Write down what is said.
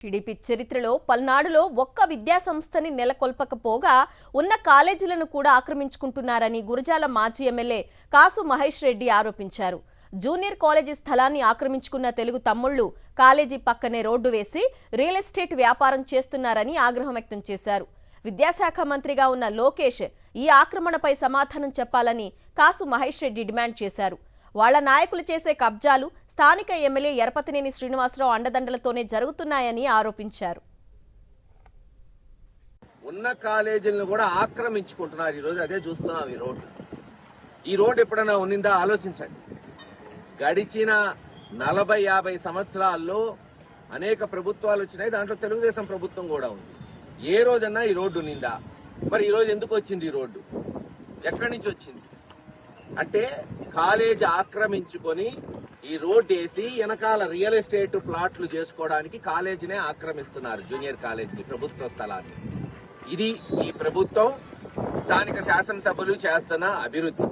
TDP చరిత్రలో పల్నాడులో ఒక్క విద్యాసంస్థని నెలకొల్పకపోగా ఉన్న కాలేజీలను కూడా ఆక్రమించుకుంటున్నారని గురజాల మాజీ ఎమ్మెల్యే కాసు మహేష్ రెడ్డి ఆరోపించారు. జూనియర్ కాలేజీ స్థలాన్ని ఆక్రమించుకున్న తెలుగు తమ్ముళ్లు కాలేజీ పక్కనే రోడ్డు వేసి రియల్ ఎస్టేట్ వ్యాపారం చేస్తున్నారని ఆగ్రహం వ్యక్తం చేశారు. విద్యాశాఖ మంత్రిగా ఉన్న లోకేష్ ఈ ఆక్రమణపై సమాధానం చెప్పాలని కాసు మహేష్ రెడ్డి డిమాండ్ చేశారు. వాళ్ల నాయకులు చేసే కబ్జాలు స్థానిక ఎమ్మెల్యే ఎరపతినేని శ్రీనివాసరావు అండదండలతోనే జరుగుతున్నాయని ఆరోపించారు. ఉన్న కాలేజీలను కూడా ఆక్రమించుకుంటున్నారు. ఈరోజు అదే చూస్తున్నాం. ఈ రోడ్డు ఎప్పుడైనా ఉన్నిందా ఆలోచించండి. గడిచిన 40-50 సంవత్సరాల్లో అనేక ప్రభుత్వాలు వచ్చినాయి. దాంట్లో తెలుగుదేశం ప్రభుత్వం కూడా ఉంది. ఏ రోజన్నా ఈ రోడ్డు ఉన్నిందా? మరి ఈ రోజు ఎందుకు వచ్చింది? ఈ రోడ్డు ఎక్కడి నుంచి వచ్చింది అంటే కాలేజ్ ఆక్రమించుకొని ఈ రోడ్డు వేసి వెనకాల రియల్ ఎస్టేట్ ప్లాట్లు చేసుకోవడానికి కాలేజీనే ఆక్రమిస్తున్నారు. జూనియర్ కాలేజీని, ప్రభుత్వ స్థలాన్ని. ఇది ఈ ప్రభుత్వం స్థానిక శాసనసభలు చేస్తున్న అభివృద్ధి.